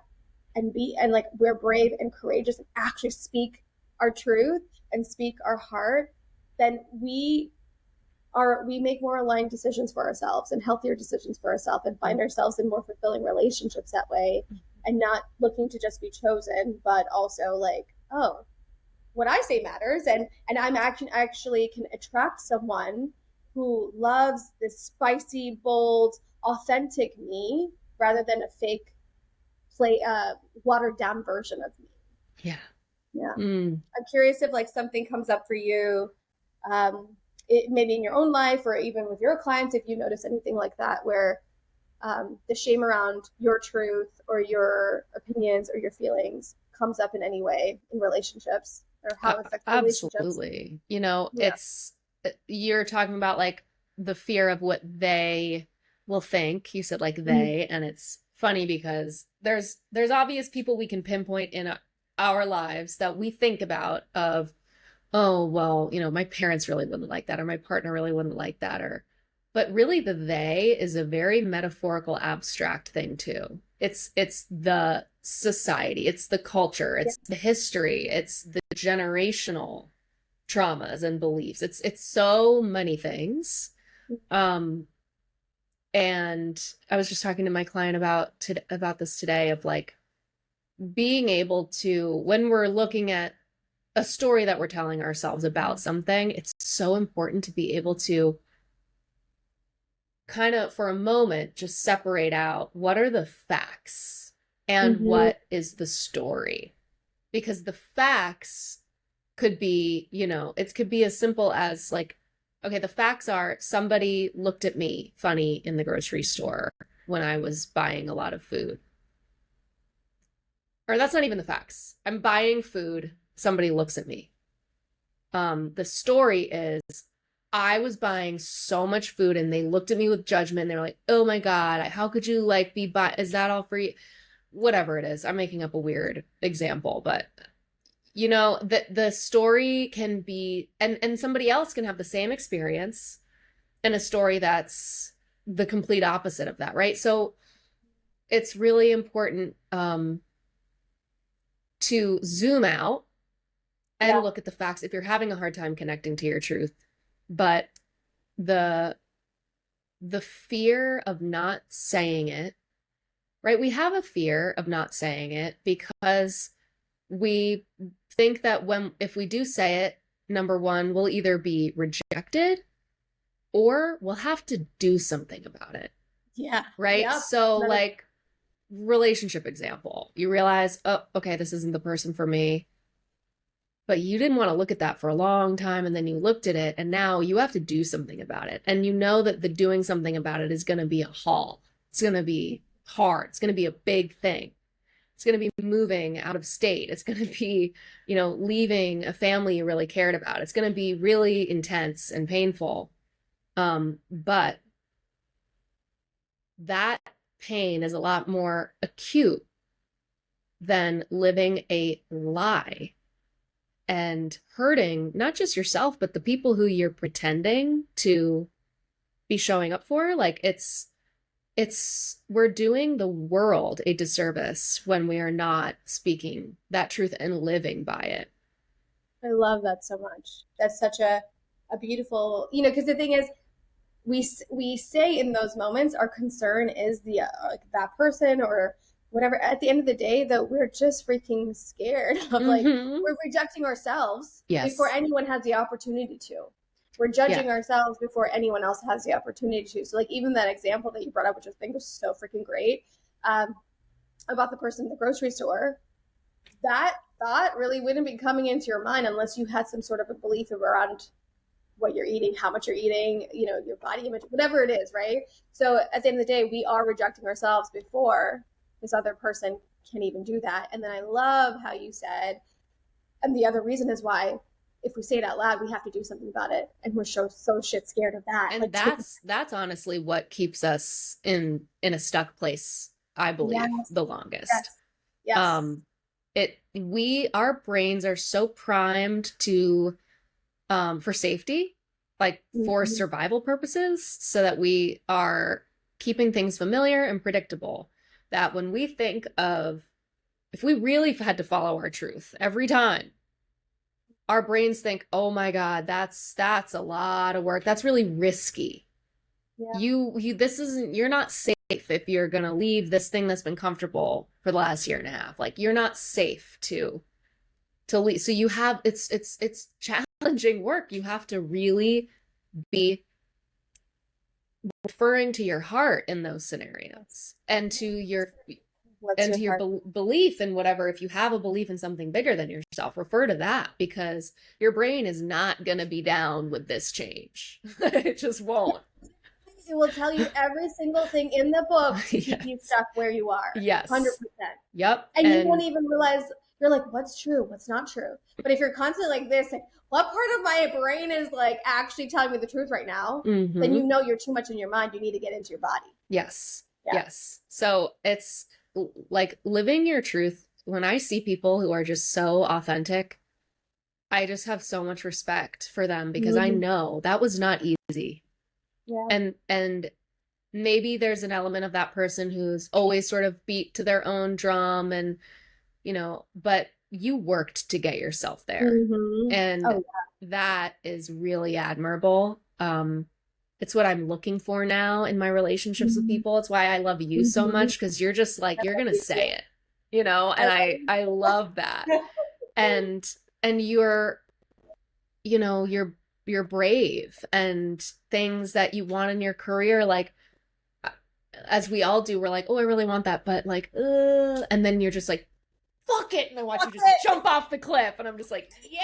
and be, and like we're brave and courageous and actually speak our truth and speak our heart, then we make more aligned decisions for ourselves and healthier decisions for ourselves and find ourselves in more fulfilling relationships that way, and not looking to just be chosen, but also like, oh, what I say matters, and I'm actually can attract someone who loves this spicy, bold, authentic me rather than a fake, play watered down version of me. Yeah. Yeah. Mm. I'm curious if like something comes up for you, um, maybe in your own life or even with your clients, if you notice anything like that, where the shame around your truth or your opinions or your feelings comes up in any way in relationships or how it affects relationships. Absolutely. You know, Yeah. you're talking about like the fear of what they will think. You said like Mhm. they, and it's funny because there's obvious people we can pinpoint in our lives that we think about of, oh, well, you know, my parents really wouldn't like that, or my partner really wouldn't like that, or, but really the they is a very metaphorical, abstract thing too. It's the society, it's the culture, Yeah. it's the history, it's the generational traumas and beliefs. It's so many things. Um, and I was just talking to my client about this today of like being able to, when we're looking at a story that we're telling ourselves about something, it's so important to be able to kind of, for a moment, just separate out what are the facts and Mm-hmm. what is the story. Because the facts could be, you know, it could be as simple as like, okay, the facts are somebody looked at me funny in the grocery store when I was buying a lot of food. Or that's not even the facts. I'm buying food, somebody looks at me. The story is I was buying so much food and they looked at me with judgment and they're like, oh my God, how could you like be buy is that all for you? Whatever it is. I'm making up a weird example, but you know, the story can be, and somebody else can have the same experience and a story that's the complete opposite of that, right? So it's really important to zoom out and Yeah. look at the facts if you're having a hard time connecting to your truth. But the the fear of not saying it, right? We have a fear of not saying it because we think that when if we do say it, number one, we'll either be rejected or we'll have to do something about it, Yeah. right? Yep. So Another. like relationship example, you realize, oh, okay, this isn't the person for me, but you didn't want to look at that for a long time and then you looked at it and now you have to do something about it, and you know that the doing something about it is going to be a haul, it's going to be hard, it's going to be a big thing, it's going to be moving out of state, it's going to be, you know, leaving a family you really cared about, it's going to be really intense and painful, but that pain is a lot more acute than living a lie and hurting not just yourself but the people who you're pretending to be showing up for. Like it's we're doing the world a disservice when we are not speaking that truth and living by it. I love that so much. That's such a beautiful, you know, because the thing is, we say in those moments our concern is the like that person or whatever. At the end of the day, that we're just freaking scared of like Mm-hmm. we're rejecting ourselves before Yes. anyone has the opportunity to. We're Yeah. judging ourselves before anyone else has the opportunity to. So like even that example that you brought up, which I think was so freaking great, um, about the person in the grocery store, that thought really wouldn't be coming into your mind unless you had some sort of a belief around what you're eating, how much you're eating, you know, your body image, whatever it is, right? So at the end of the day, we are rejecting ourselves before this other person can even do that. And then I love how you said, and the other reason is why if we say it out loud, we have to do something about it. And we're so shit scared of that. And Like taking, that's honestly what keeps us in a stuck place, I believe, yes, the longest. yes, yes. um it we our brains are so primed to for safety, like for Mm-hmm. survival purposes, so that we are keeping things familiar and predictable, that when we think of if we really had to follow our truth every time, our brains think, oh my God, that's a lot of work, that's really risky. Yeah. You this isn't, you're not safe if you're gonna leave this thing that's been comfortable for the last year and a half, like you're not safe to leave. So you have, it's challenging work, you have to really be referring to your heart in those scenarios and to your What's and your to your heart? belief in whatever. If you have a belief in something bigger than yourself, refer to that, because your brain is not going to be down with this change. It just won't. It will tell you every single thing in the book to keep you Yes. stuck where you are. Yes. 100%. Yep. And you won't And even realize, you're like, what's true? What's not true? But if you're constantly like this, like, what part of my brain is like actually telling me the truth right now? Then mm-hmm. you know you're too much in your mind. You need to get into your body. Yes. Yeah. Yes. So it's like living your truth. When I see people who are just so authentic, I just have so much respect for them, because I Mm-hmm. know that was not easy. Yeah. And maybe there's an element of that person who's always sort of beat to their own drum, and but you worked to get yourself there. Mm-hmm. And Oh, that is really admirable. It's what I'm looking for now in my yeah. relationships with Mm-hmm. people. It's why I love you so Mm-hmm. much, because you're just like, I you're love gonna you too. say it, I and love I love that. you. And you're, you're brave, and things that you want in your career, like, as we all do, we're like, oh, I really want that, but like, and then you're just like, fuck it, and I watch you just jump off the cliff, and I'm just like, yeah.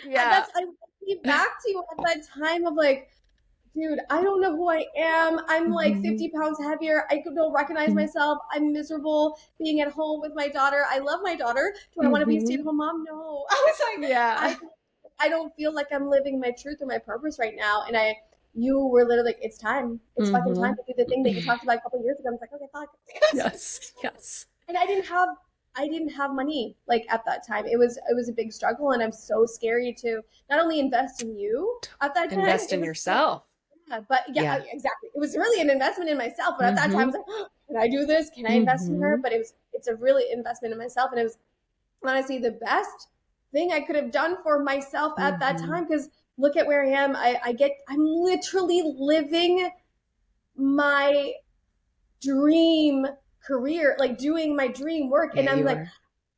Yeah. That's I came back to you at that time of like, dude, I don't know who I am. I'm like Mhm. 50 pounds heavier. I don't recognize myself. I'm miserable being at home with my daughter. I love my daughter. Do I want to be a Mhm. stay-at-home mom? No. I was like, Yeah. I don't feel like I'm living my truth or my purpose right now. And you were literally like, it's time. It's fucking time Mhm. to do the thing that you talked about a couple of years ago. I was like, okay, fuck. Yes. Yes. And I didn't have money like at that time. It was a big struggle, and I'm so scary to not only invest in you at that time. Invest It in was yourself. but yeah, Yeah. exactly. It was really an investment in myself. But at that time, I was Mhm. like, oh, can I do this? Can I invest in her? Mhm. But it's a really investment in myself, and it was honestly the best thing I could have done for myself at that Mhm. time. Because look at where I am. I'm literally living my dream career, like doing my dream work, Yeah, and I'm you like, are.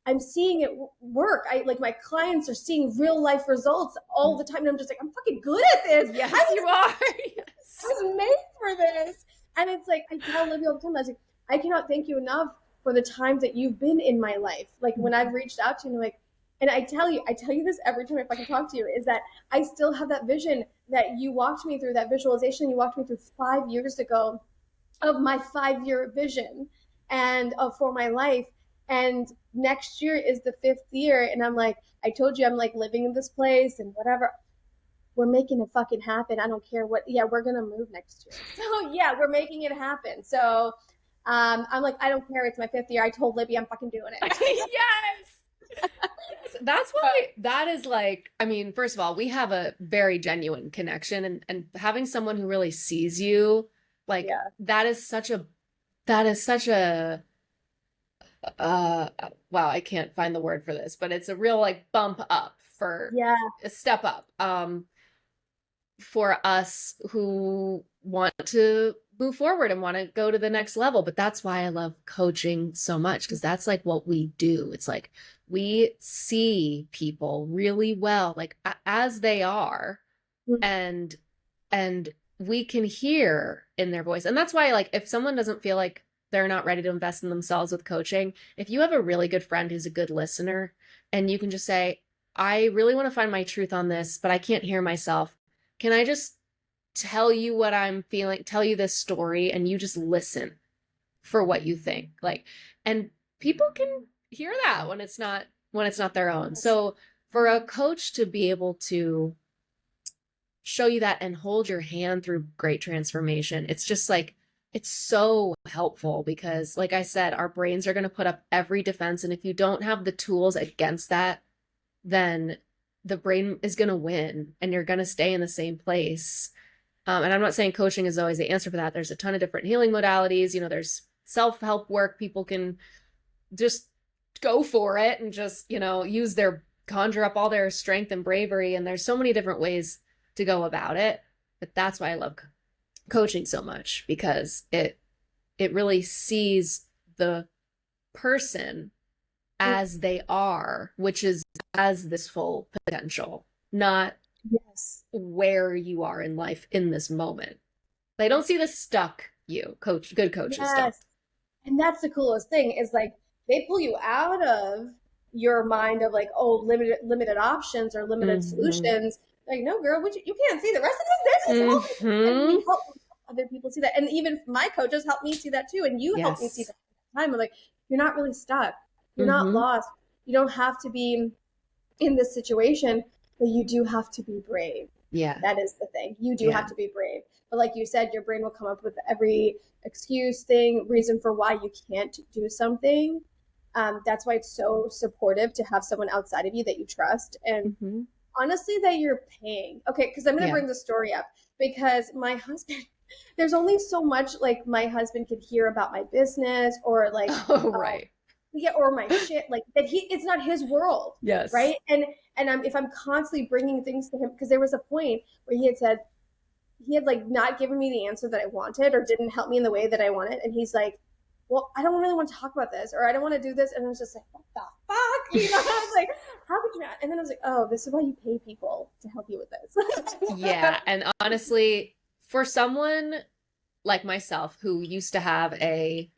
I'm seeing it work. I like my clients are seeing real life results all the time. And I'm just like, I'm fucking good at this. Yes, you are. I Yes. was made for this. And it's like, I tell Libby all the time, I was like, I cannot thank you enough for the times that you've been in my life. Like when I've reached out to you, and like, and I tell you this every time if I can talk to you, is that I still have that vision that you walked me through, that visualization you walked me through 5 years ago of my 5 year vision and for my life. And next year is the 5th year. And I'm like, I told you I'm like living in this place and whatever. We're making it fucking happen. I don't care what. Yeah, we're gonna move next year. So yeah, we're making it happen. So I'm like, I don't care. It's my 5th year. I told Libby I'm fucking doing it. Yes. Yes. That's why that is like, I mean, first of all, we have a very genuine connection, and having someone who really sees you, like, Yeah. that is such a uh wow, I can't find the word for this, but it's a real like bump up, for Yeah. a step up, for us who want to move forward and want to go to the next level. But that's why I love coaching so much, because that's like what we do. It's like we see people really well, like as they are, and and we can hear in their voice. And that's why, like, if someone doesn't feel like they're not ready to invest in themselves with coaching, if you have a really good friend who's a good listener, and you can just say, I really want to find my truth on this, but I can't hear myself, can I just tell you what I'm feeling, tell you this story, and you just listen for what you think? Like, and people can hear that when it's not their own. So for a coach to be able to show you that and hold your hand through great transformation, it's just like, it's so helpful, because like I said, our brains are going to put up every defense, and if you don't have the tools against that, then the brain is going to win, and you're going to stay in the same place. And I'm not saying coaching is always the answer for that. There's a ton of different healing modalities. There's self-help work. People can just go for it and just, use conjure up all their strength and bravery. And there's so many different ways to go about it. But that's why I love coaching so much, because it really sees the person as they are, which is as this full potential, not Yes. where you are in life in this moment. They don't see the stuck you. Good coaches don't. Yes. And that's the coolest thing is like they pull you out of your mind of like, oh, limited options or limited Mm-hmm. solutions. Like, no, girl, you can't see the rest of this. There's this whole thing. And Mm-hmm. we help other people see that. And even my coaches help me see that too. And you help me see Yes. that time. Of like, you're not really stuck. You're not Mm-hmm. lost. You don't have to be in this situation, but you do have to be brave. Yeah. That is the thing. You do have Yeah. to be brave. But like you said, your brain will come up with every excuse, thing, reason for why you can't do something. That's why it's so supportive to have someone outside of you that you trust and Mm-hmm. honestly that you're paying. Okay, because I'm going to Yeah. bring the story up because my husband, there's only so much like my husband could hear about my business or like, Oh, um, right. yeah, or my shit like that. It's not his world, Yes. right? And if I'm constantly bringing things to him because there was a point where he had said he had like not given me the answer that I wanted or didn't help me in the way that I wanted. And he's like, well, I don't really want to talk about this or I don't want to do this. And I was just like, what the fuck? You know, I was like, how could you not? And then I was like, oh, this is why you pay people to help you with this. Yeah. And honestly, for someone like myself who used to have a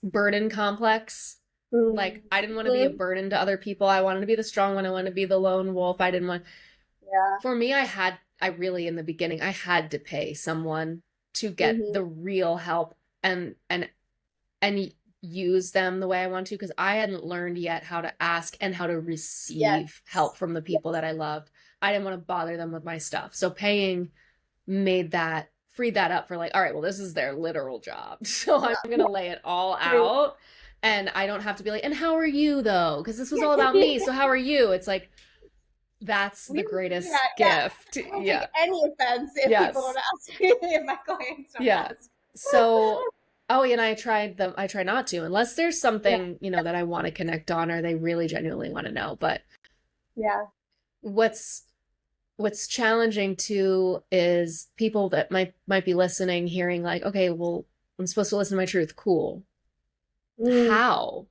burden complex, like I didn't want to be a Mm-hmm. burden to other people. I wanted to be the strong one. I wanted to be the lone wolf. I didn't want, Yeah. for me, I really, in the beginning, I had to pay someone to get Mm-hmm. the real help and use them the way I want to because I hadn't learned yet how to ask and how to Yes. receive help from the Yes. people that I loved. I didn't want to bother them with my stuff. So paying freed that up for like, all right, well, this is their literal job. So I'm going to lay it all out. And I don't have to be like, and how are you though? Because this was all about me. So how are you? It's like, that's the We would do greatest that. Yeah. gift. I don't take Yeah. any offense if people don't Yes. ask me, if my clients don't Yeah. ask. So, oh, and I try not to, unless there's Yeah. something, that I want to connect on or they really genuinely want to know. But Yeah. what's challenging too is people that might be listening, hearing like, okay, well, I'm supposed to listen to my truth. Cool. Mm-hmm. How?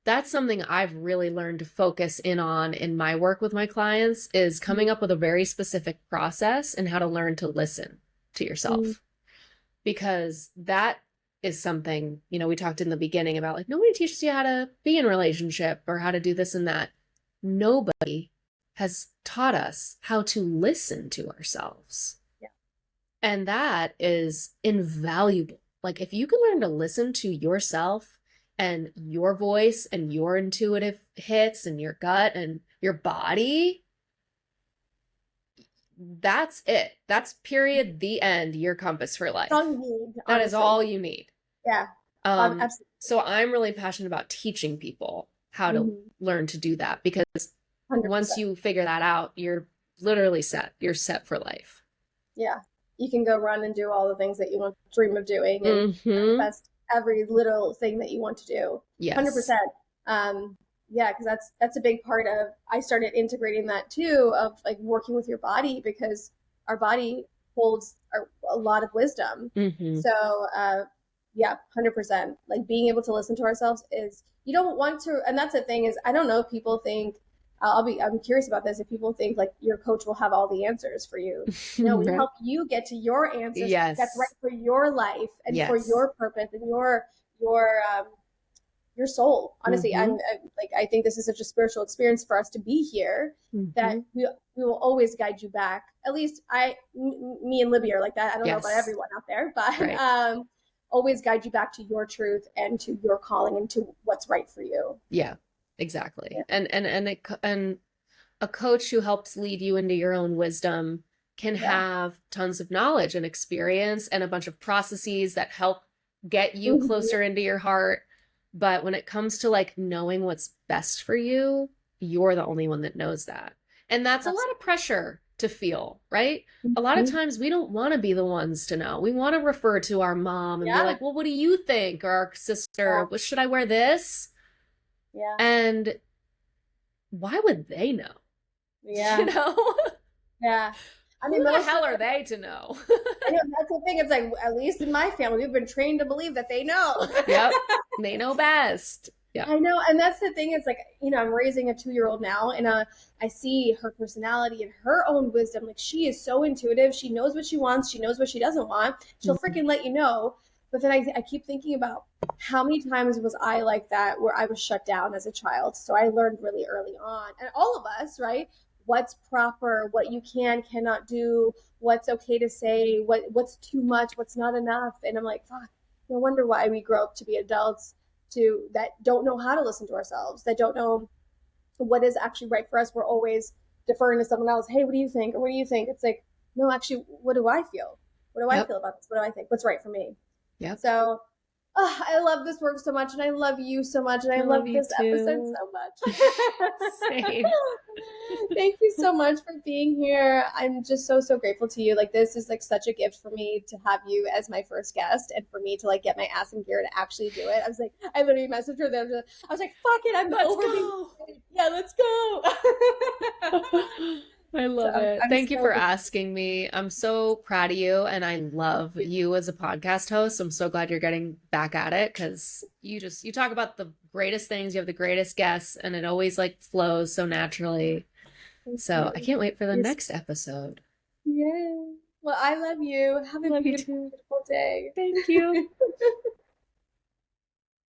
That's something I've really learned to focus in on in my work with my clients is coming up with a very specific process and how to learn to listen to yourself. Because that is something, we talked in the beginning about like nobody teaches you how to be in a relationship or how to do this and that. Nobody has taught us how to listen to ourselves. Yeah. And that is invaluable. Like if you can learn to listen to yourself and your voice and your intuitive hits and your gut and your body, that's it. That's period, the end, your compass for life. All you need, that is honestly. all you need. Yeah. Absolutely. So I'm really passionate about teaching people how to learn to do that because 100%. once you figure that out, you're literally set. You're set for life. Yeah. You can go run and do all the things that you want to dream of doing and manifest every little thing that you want to do. Yes. 100%. Yeah, because that's a big part of I started integrating that too of like working with your body because our body holds a lot of wisdom. So yeah, 100%. Like being able to listen to ourselves is you don't want to, and that's the thing is I don't know if people think I'm curious about this if people think like your coach will have all the answers for you. No, we help you get to your answers that's right for your life and for your purpose and your soul. Honestly, I think this is such a spiritual experience for us to be here that we will always guide you back. At least me and Libby are like that. I don't know about everyone out there, but always guide you back to your truth and to your calling and to what's right for you. Yeah, exactly. Yeah. And a coach who helps lead you into your own wisdom can have tons of knowledge and experience and a bunch of processes that help get you closer into your heart. But when it comes to like knowing what's best for you, you're the only one that knows that. And that's a lot of pressure to feel, right? A lot of times we don't want to be the ones to know. We want to refer to our mom and be like, well, what do you think? Or our sister, well, should I wear this? Yeah. And why would they know? Yeah. Yeah. I mean, who the hell are they to know? I know, that's the thing. It's like, at least in my family, we've been trained to believe that they know. Yep. They know best. Yeah. I know, and that's the thing. Is like, I'm raising a 2-year-old now, and I see her personality and her own wisdom. Like, she is so intuitive. She knows what she wants. She knows what she doesn't want. She'll Mhm. freaking let you know. But then I keep thinking about how many times was I like that, where I was shut down as a child. So I learned really early on, and all of us, right? What's proper, what you cannot do, what's okay to say, what's too much, what's not enough. And I'm like, fuck. No wonder why we grow up to be adults that don't know how to listen to ourselves, that don't know what is actually right for us. We're always deferring to someone else. Hey, what do you think? Or what do you think? It's like, no, actually, what do I feel? What do I Yep. feel about this? What do I think? What's right for me? Yep. So, I love this work so much, and I love you so much, and I I love love you this episode too. so much. Same. Thank you so much for being here. I'm just so so grateful to you. Like, this is like such a gift for me to have you as my first guest, and for me to like get my ass in gear to actually do it. I was like, I literally messaged her there. I was like, fuck it, I'm Let's over being. go. Yeah, let's go. I So love it. I'm Thank you so for asking me. I'm so proud of you and I love you as a podcast host. I'm so glad you're getting back at it because you talk about the greatest things, you have the greatest guests, and it always like flows so naturally. thank So I you. can't wait for the You're next episode. yeah. Well, I love you. Have a Love you beautiful, too. beautiful day. Thank you.